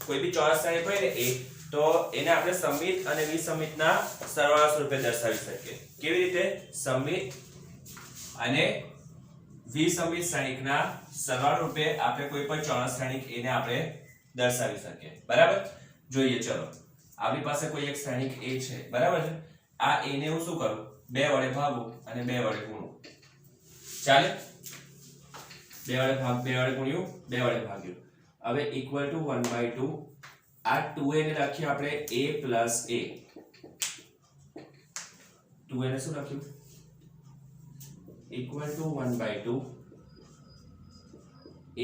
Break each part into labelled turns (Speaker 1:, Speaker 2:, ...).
Speaker 1: કોઈ બી ચોરસ શ્રેણિક હોય ને એ, તો એને આપણે સમમિત અને વિસમિતના સરવાળા સ્વરૂપે દર્શાવી શકીએ. કેવી રીતે? સમમિત અને વિસમિત શ્રેણિકના સરવાળા રૂપે આપણે કોઈ પણ ચોરસ શ્રેણિક એને આપણે દર્શાવી શકીએ. બરાબર? જોઈએ ચલો. આપણી પાસે કોઈ એક શ્રેણિક A છે. બરાબર છે? આ A ને હું શું કરું? 2 વડે ભાગું અને 2 વડે ગુણું. ચાલે? 2 વડે ગુણ્યું, 2 વડે ભાગ્યું. હવે ઇક્વલ ટુ 1/2. આ 2a ને લખીએ આપણે a plus a. 2a ને શું લખ્યું? Equal to 1/2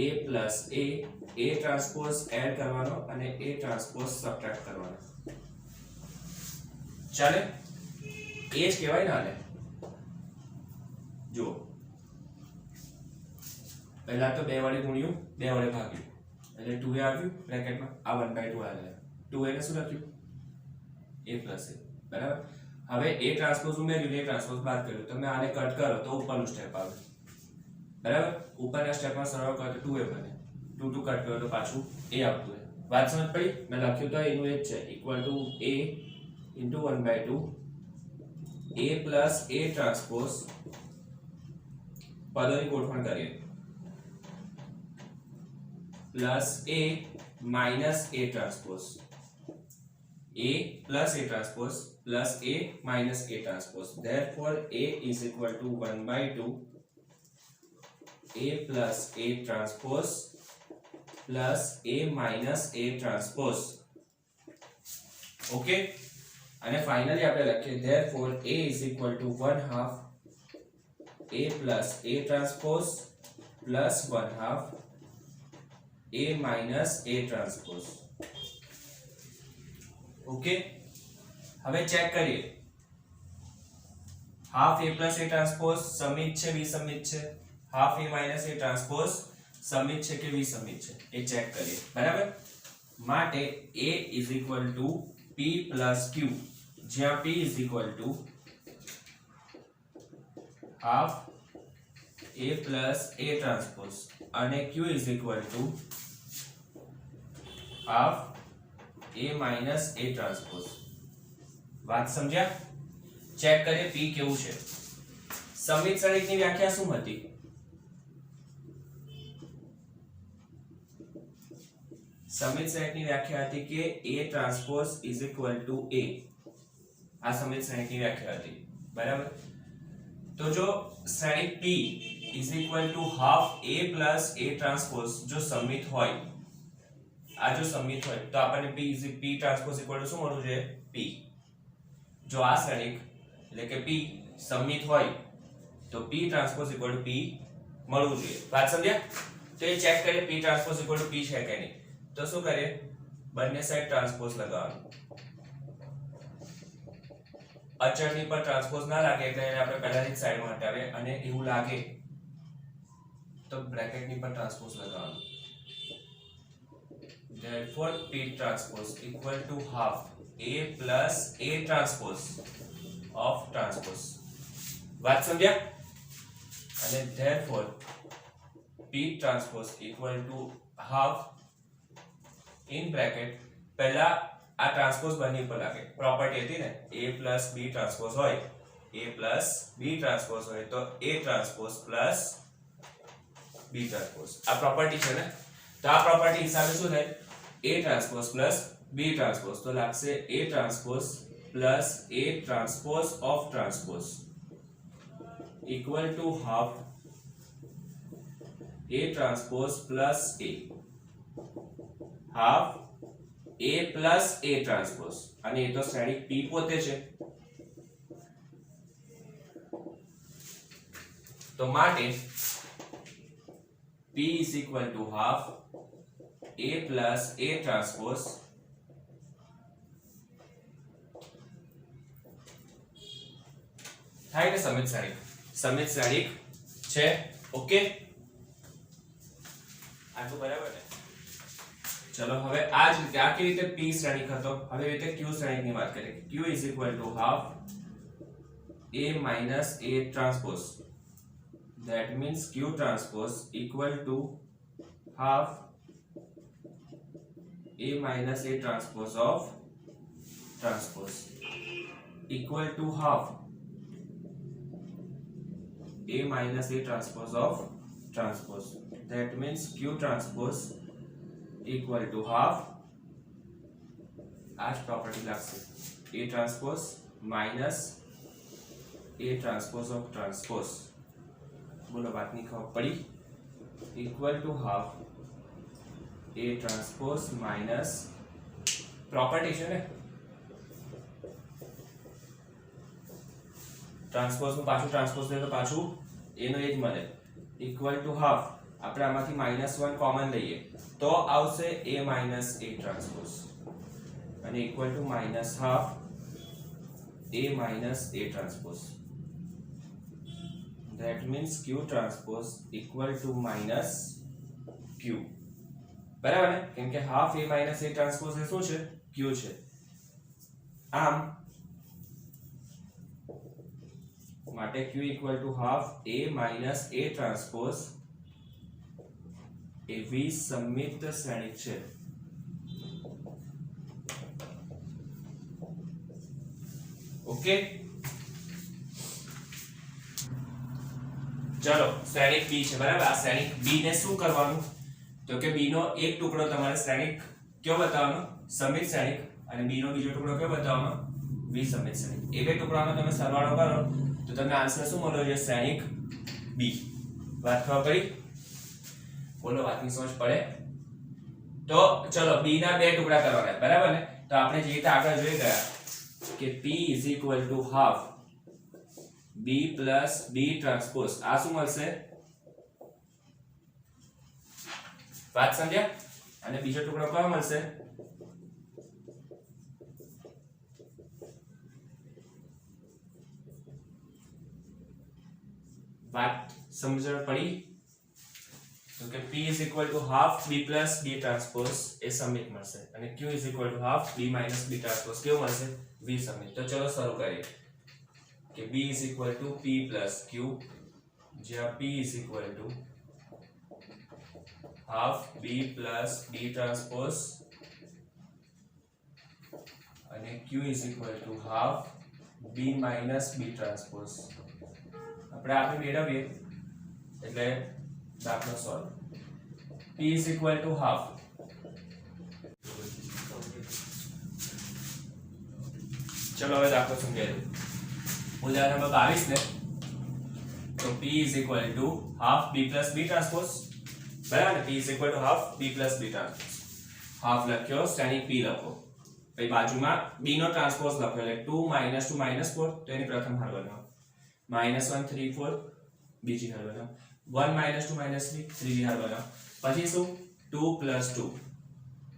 Speaker 1: a plus a transpose add કરવાનો અને a ટ્રાન્સપોઝ સબટ્રેક્ટ કરવાનો. ચાલે? એ જ કહેવાય ને આને. જો પહેલા તો 2 વડે ગુણ્યું, 2 વડે ભાગ્યું એટલે 2a આવ્યું બ્રેકેટમાં. આ 1/2 આવે. 2a ને શું લખ્યું? a plus a. બરાબર? હવે a ટ્રાન્સપોઝ ઉમેર્યું, a ટ્રાન્સપોઝ બાદ કર્યું. તમે આને કટ કરો તો ઉપરનું સ્ટેપ આવે. બરાબર? ઉપરના સ્ટેપમાં સરવાળો કરો તો 2a બને. 2 કટ કરો તો પાછું a આવતું હોય. વાત સમજ પડી? મેં લખ્યું તો એનું એ જ છે. Equal to a into 1/2 a plus a transpose. પદોની ગોઠવણ કરીએ. plus a minus a transpose. A plus a transpose plus a minus a transpose. Therefore, a is equal to 1/2 a plus a transpose plus a minus a transpose. Okay? અને finally આપણે લખીએ therefore a is equal to 1/2 a plus a transpose plus 1/2 a minus a transpose. Okay? હવે check કરીએ. half a plus a transpose સમિત છે વિસમિત છે? half a minus a transpose સમિત છે કે વિસમિત છે એ ચેક કરીએ. બરાબર? માટે a is equal to p plus q, જ્યાં p is equal to half a plus a transpose અને q is equal to half a minus a transpose. વાત સમજ્યા? ચેક કરીએ p કેવું છે. સમિત શ્રેણિકની વ્યાખ્યા શું હતી? સમિત શ્રેણિકની વ્યાખ્યા હતી કે a transpose is equal to a. આ સમિત શ્રેણિકની વ્યાખ્યા હતી. બરાબર? તો જો શ્રેણિક p is equal to half a plus a transpose જો સમિત હોય, આ જો સમિત હોય તો આપણને p ટ્રાન્સપોઝ ઇક્વલ ટુ શું મળવું જોઈએ? p. જો આ શ્રેણિક એટલે કે p સમિત હોય તો p transpose equal to p મળવું જોઈએ. વાત સમજ્યા? તો એ ચેક કરીએ p transpose equal to p છે કે નહીં. તો શું કરીએ? બંને સાઈડ ટ્રાન્સપોઝ લગાવવાનું. અચળની પર ટ્રાન્સપોઝ ના લાગે એટલે એને આપણે પહેલાની સાઈડમાં હટાવીએ અને એવું લાગે તો બ્રેકેટની પર ટ્રાન્સપોઝ લગાવવાનું. therefore p transpose equal to half a plus a transpose of transpose. વાત સમજ્યા? અને therefore p transpose equal to half in bracket. પહેલા આ ટ્રાન્સપોઝ બંને ઉપર લાગે. પ્રોપર્ટી હતી ને a plus b ટ્રાન્સપોઝ હોય, a plus b ટ્રાન્સપોઝ હોય તો a transpose plus b transpose. આ પ્રોપર્ટી છે ને, તો આ પ્રોપર્ટી હિસાબે શું થાય? a transpose plus b transpose તો લાગશે a transpose plus a transpose of transpose equal to half a transpose plus a. half a plus a transpose અને એ તો શ્રેણિક p પોતે છે. તો માટે p is equal to half a plus a transpose થાય ને સમિત શ્રેણિક. સમિત શ્રેણિક છે. ઓકે? આટલું બરાબર ને? ચલો હવે આ જ રીતે આ કેવી રીતે p શ્રેણિક હતો. હવે રીતે q શ્રેણિકની વાત કરીએ. q is equal to half a minus a transpose. That means q transpose equal to half A minus A transpose of transpose equal to half A minus A transpose of transpose. That means Q transpose equal to half आज property लागશે A transpose minus A transpose of transpose. बोलो बात नहीं खबर पड़ी. Equal to half A transpose minus property છે ને transpose નું પાછું ટ્રાન્સપોઝ લે તો પાછું એનો એ જ મળે ઇક્વલ ટુ હાફ આપણે આમાંથી -1 કોમન લઈએ તો આવશે A minus A transpose અને equal to -half A minus A transpose. That means Q transpose equal to minus Q. બરાબર ને કેમ કે half A minus A transpose એ શું છે Q છે. આમ માટે Q equal to half A minus A transpose એ વિસંમિત શ્રેણિક છે. ઓકે ચલો શ્રેણિક B છે બરાબર. આ શ્રેણિક B ને શું કરવાનું તો કે B નો એક ટુકડો તમારે શ્રેણિક કયો બતાવવાનો સમિત શ્રેણિક અને B નો બીજો ટુકડો કયો બતાવવાનો વિસંમિત શ્રેણિક. એ બે ટુકડાનો તમે સરવાળો કરો તો તમને આન્સર શું મળ્યો છે શ્રેણિક B. વાત ખબર પડી? બોલો વાતની સમજ પડે? તો ચલો B ના બે ટુકડા કરવાના બરાબર ને. તો આપણે જે રીતે આગળ જોઈ ગયા કે P is equal to half B plus B transpose. આ શું મળશે? વાત સમજ્યા? અને બીજો ટુકડો કયો મળશે? વાત સમજણ પડી? તો કે P is equal to half B plus B transpose એ સમિત મળશે અને Q is equal to half B minus B transpose કેવું મળશે વિસમિત. તો ચલો શરૂ કરીએ કે B is equal to P plus Q જ્યાં P is equal to half B plus B transpose અને Q is equal to half B minus B transpose. આપણે આપણે મેળવીએ એટલે દાખલો solve. P is equal to half ચલો હવે દાખલો સમજાય. ઉદાહરણ નંબર 22 ને તો P is equal to half B plus B transpose બરાબર ને. P is equal to half B plus B transpose. Half લખ્યો શ્રેણિક P લખો પછી બાજુમાં B નો ટ્રાન્સપોઝ લખ્યો એટલે 2 -2 -4 તો એની પ્રથમ હાર બનાવો -1 3 4 બીજી હાર બનાવો 1 -2 -3 ત્રીજી હાર બનાવો પછી શું 2 + 2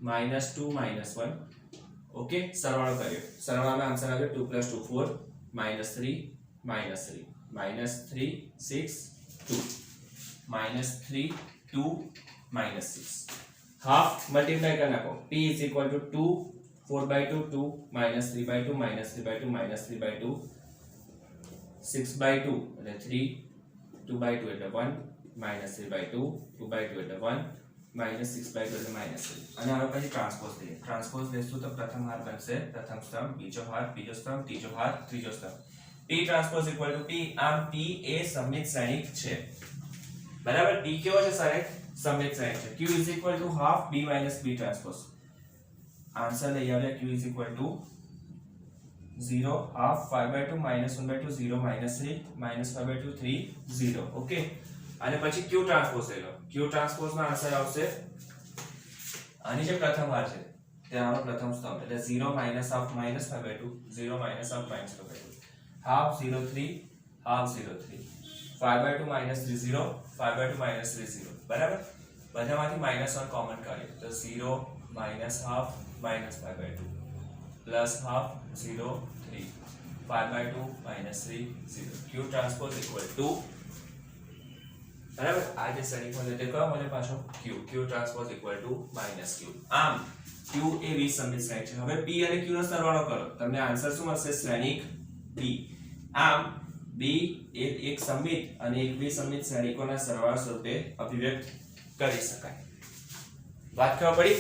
Speaker 1: -2 -1 ઓકે સરવાળો કર્યો સરવાળામાં આન્સર આવ્યો 2 + 2 4 -3 -3 -3 6 2 -3 2 -6 હાફ મલ્ટીપ્લાય કરી નાખો P is equal to 2 4/2 2 -3/2 -3/2 -3/2 6/2 એટલે 3 2/2 એટલે 1 -3/2 2/2 એટલે 1 -6/2 એટલે -3 અને હવે પછી ટ્રાન્સપોઝ લઈએ. ટ્રાન્સપોઝ લેશું તો પ્રથમ હાર બનશે પ્રથમ સ્તંભ બીજો હાર બીજો સ્તંભ ત્રીજો હાર ત્રીજો સ્તંભ. P transpose equal to P. આમ P એ સમિત શ્રેણિક છે બરાબર. P કેવો છે શ્રેણિક સમિત શ્રેણિક છે. Q is equal to half B minus B transpose. Answer લઈ આવ્યા Q is equal to 0 half 5/2 -1/2 0 -3 -5/2 3 0 okay. અને પછી Q ટ્રાન્સપોઝ લઈ લો. Q ટ્રાન્સપોઝ નો આન્સર આવશે આની જે પ્રથમ હાર છે તેનો પ્રથમ સ્તંભ એટલે 0 -half -5/2 0 -half -5/2 half 0 3 half 0 3 5/2 -3 0 5/2 -3 0 બરાબર. બધામાંથી -1 કોમન કાઢીએ તો 0 -half -5/2 plus half 0 3 5/2 -3 0. Q transpose equal to બરાબર. આ જે શ્રેણિક મળે તે કયો મળે પાછો Q. Q transpose equal to -Q. આમ Q એ વિસમિત શ્રેણિક છે. હવે P અને Q નો સરવાળો કરો તમને આન્સર શું મળશે શ્રેણિક B. આમ B એ એક સમિત અને એક વિસમિત શ્રેણિકોના સરવાળા સ્વરૂપે અભિવ્યક્ત કરી શકાય. વાત ખબર પડી?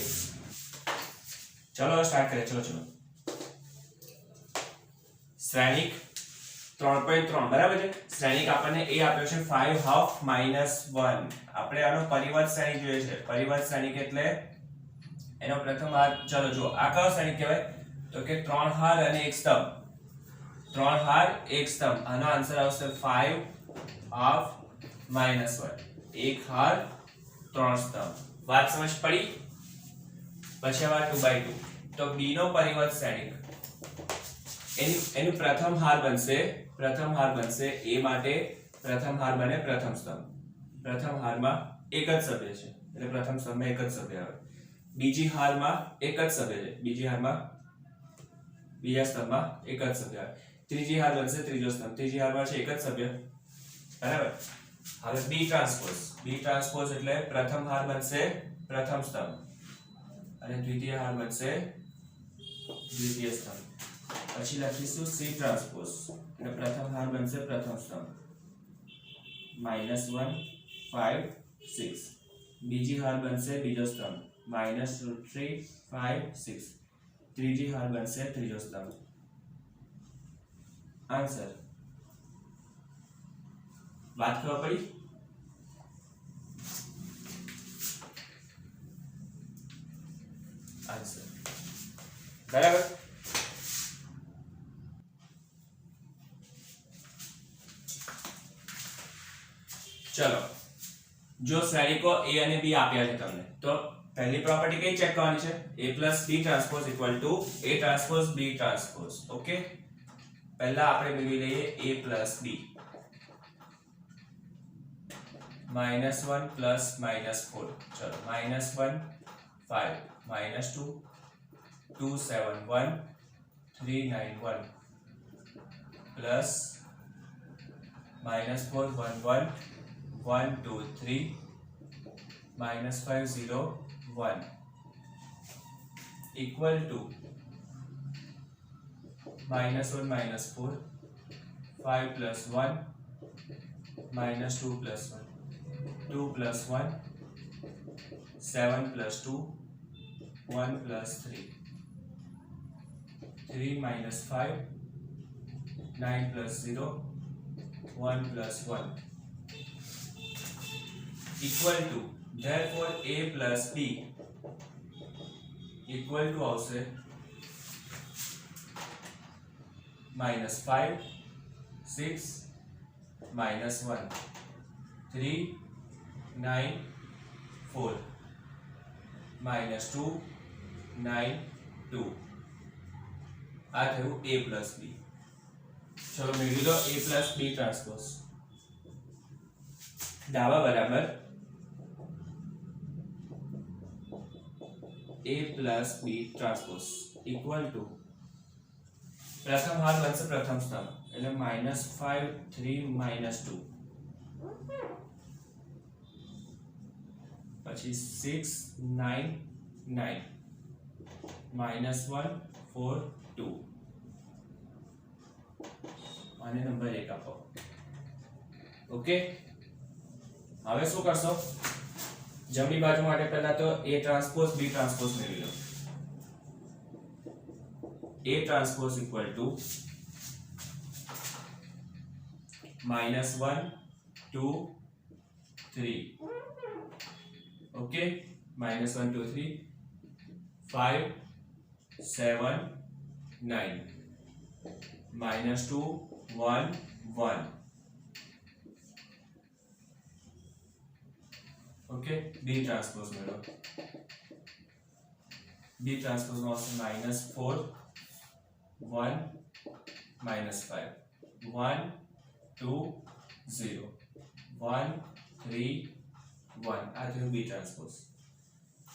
Speaker 1: चलो स्टार्ट करें। चलो चलो શ્રેણિક 3.3 બરાબર છે। શ્રેણિક આપણને એ આપ્યો છે 5 હાફ -1। આપણે આનો પરિવર્ત શ્રેણિક જોઈએ છે। પરિવર્ત શ્રેણિક એટલે એનો પ્રથમ હાર। ચલો જો આ કયો શ્રેણિક કહેવાય તો કે 3 હાર અને 1 સ્તંભ। 3 હાર 1 સ્તંભ, આનો આન્સર આવશે 5 હાફ -1। એક હાર 3 સ્તંભ। વાત સમજ પડી? પછી હવે 2/2 તો b નો પરિવર્ત શ્રેણિક એનું પ્રથમ હાર બનશે a માટે પ્રથમ હાર બને પ્રથમ સ્તંભ। પ્રથમ હારમાં એક જ સભ્ય છે એટલે પ્રથમ સ્તંભમાં એક જ સભ્ય આવે। બીજી હારમાં એક જ સભ્ય છે, બીજી હારમાં બીજા સ્તંભમાં એક જ સભ્ય આવે। ત્રીજી હાર બનશે ત્રીજો સ્તંભ, ત્રીજી હારમાં છે એક જ સભ્ય બરાબર। હવે b ટ્રાન્સપોઝ એટલે પ્રથમ હાર બનશે પ્રથમ સ્તંભ અને દ્વિતીય હાર બનશે દ્વિતીય સ્તંભ। પછી લખીશું c ટ્રાન્સપોઝ એટલે પ્રથમ હાર બનશે પ્રથમ સ્તંભ -1 5 6। બીજી હાર બનશે બીજો સ્તંભ -3 5 6। ત્રીજી હાર બનશે ત્રીજો સ્તંભ। આન્સર વાત ખબર પડી? આન્સર બરાબર। चलो जो श्रेणिको a અને b આપ્યા છે તમને તો પહેલી પ્રોપર્ટી કઈ ચેક કરવાની છે a + b transpose = a transpose b transpose. Okay, પહેલા આપણે મેળવી લઈએ a + b -1 + -4। ચલો -1 5 -2 2 7 1 3 9 1 plus -4 1 1 1 2 3 -5 0 1 equal to -1 -4 5 + 1 -2 + 1 2 + 1 7 + 2 1 + 3 3 - 5 9 + 0 1 + 1 equal to, therefore a + b equal to આવશે -5 6 -1 3 9 4 -2 9 2 આ થયું a + b। ચલો મેળવી લો a + b ટ્રાન્સપોઝ। ડાબા બરાબર a + b transpose equal to પ્રથમ હાર બનશે પ્રથમ સ્તંભ એટલે -5 3 -2 પછી 6 9 9 -1 4 2 અને નંબર 1 આપો। ઓકે, હવે શું કરશો જમણી બાજુ માટે પહેલા તો a ટ્રાન્સપોઝ b ટ્રાન્સપોઝ મેળવી લો। a transpose = -1 2 3 okay -1 2 3 5 7 9 -2 1 1 okay b transpose में लो b ट्रांसपोज में -4 1 -5 1 2 0 1 3 1 આ થયું b ટ્રાન્સપોઝ।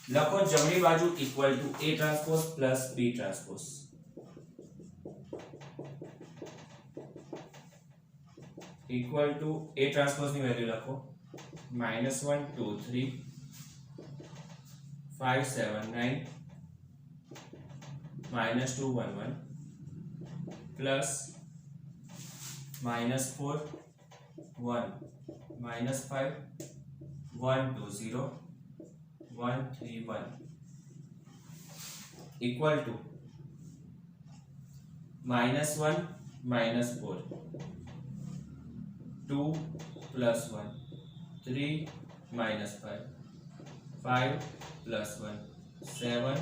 Speaker 1: લખો જમણી બાજુ equal to a transpose plus b transpose. Equal to a transpose ની વેલ્યુ લખો -1 2 3 5 7 9 -2 1 1 plus -4 1 -5 1 2 0 1 3 1 equal to -1 -4 2 + 1 3 -5 5 + 1 7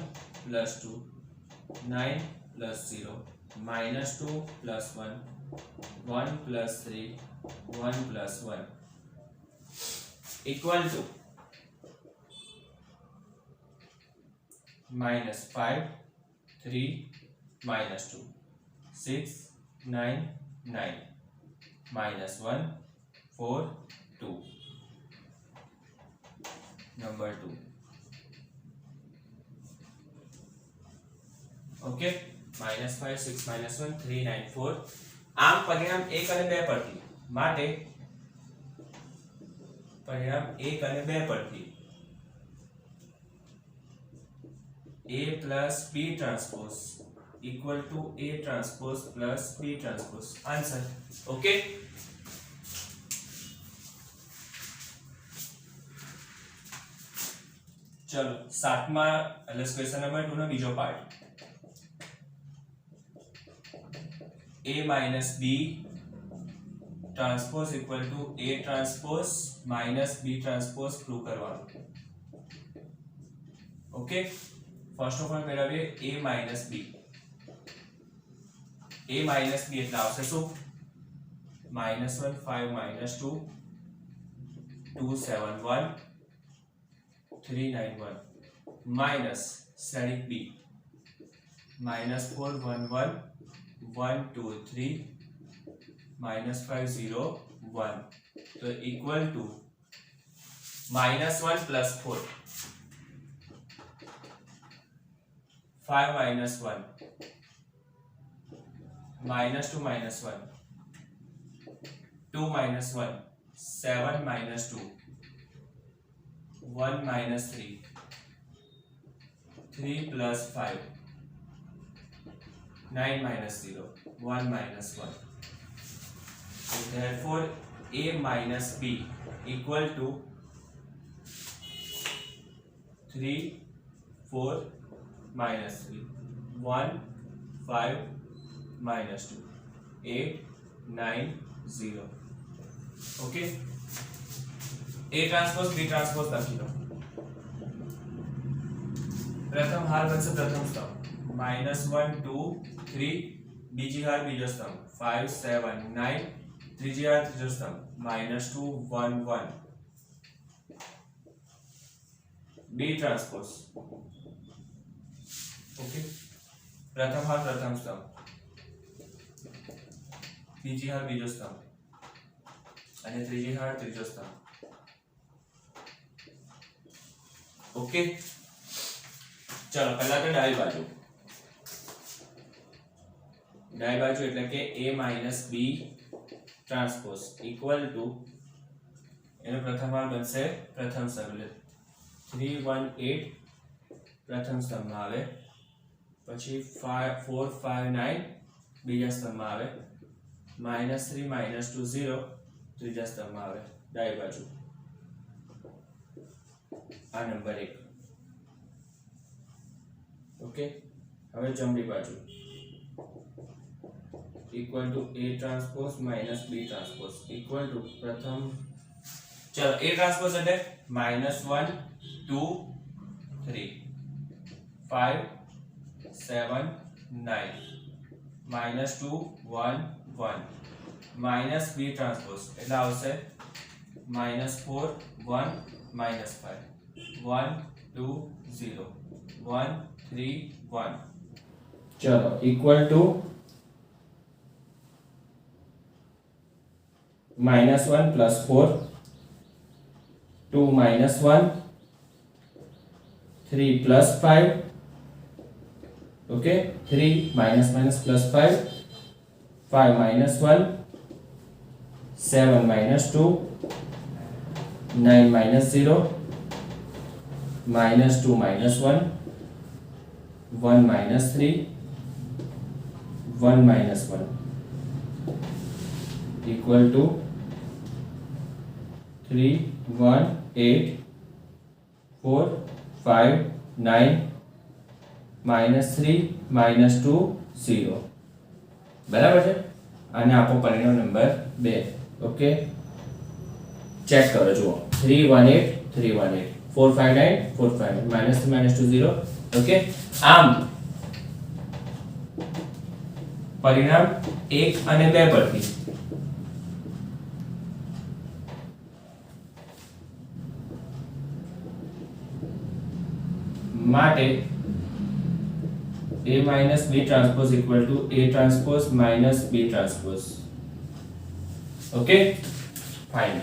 Speaker 1: + 2 9 + 0 -2 + 1 1 + 3 1 + 1 equal to -5 3 -2 6 9 9 -1 4 2 number 2 okay -5 6 -1 3 9 4 આમ પરિણામ 1 અને 2 પરથી માટે પરિણામ 1 અને 2 પરથી A plus B transpose equal to A transpose plus B transpose answer okay चलो सातमा क्वेश्चन नंबर 2 નો બીજો part A minus B transpose equal to A transpose minus B transpose prove કરવાનું ઓકે ફર્સ્ટ ઓફ ઓલ મેળવીએ A minus B A minus B એટલે આવશે શું -1 5 -2 2 7 1 3 9 1 minus static B -4 1 1 1 2 3 -5 0 1 तो equal to -1 plus 4 5 minus 1 -2 minus 1 2 minus 1 7 minus 2 1 minus 3 3 plus 5 9 minus 0 1 minus 1 so therefore A minus B equal to 3 4 minus 3 1 5 minus 2 8 9 0 okay A transpose B transpose લખી લો પ્રથમ હાર બનશે પ્રથમ સ્તંભ -1 2 3 બીજી હાર બીજો સ્તંભ 5 7 9 ત્રીજી હાર ત્રીજો સ્તંભ -2 1 1 B transpose ओके प्रथम हार प्रथम स्तंभ बीजी हार बीजो स्तंभ અને ત્રીજી હાર ત્રીજો स्तंभ ओके चलो पहला तो डाई बाजू એટલે કે A minus B transpose equal to એનો પ્રથમ હાર બનશે પ્રથમ સ્તંભ 3 1 8 પ્રથમ સ્તંભમાં આવે પછી 4 5 9 બીજા સ્તંભમાં આવે -3 -2 0 ત્રીજા સ્તંભમાં આવે ડાબી બાજુ આ નંબર 1 ઓકે હવે જમણી બાજુ equal to A transpose minus B transpose equal to प्रथम चलो A ट्रांसपोज એટલે -1 2 3 5 7 9 -2 1 1 माइनस B ट्रांसपोज એટલે આવશે -4 1 -5 1 2 0 1 3 1 चलो equal to -1 plus 4 2 minus 1 3 plus 5 okay 3 minus minus plus 5 5 minus 1 7 minus 2 9 minus 0 minus 2 minus 1 1 minus 3 1 minus 1 equal to 3 1 8 4 5 9 -3 -2 0 બરાબર છે અને આપો પરિણામ નંબર 2 ઓકે ચેક કરો જુઓ 318 318 459 459 -3 -2 0 ઓકે આમ પરિણામ 1 અને 2 પરથી માટે A minus B transpose equal to A transpose minus B transpose. Okay? Fine.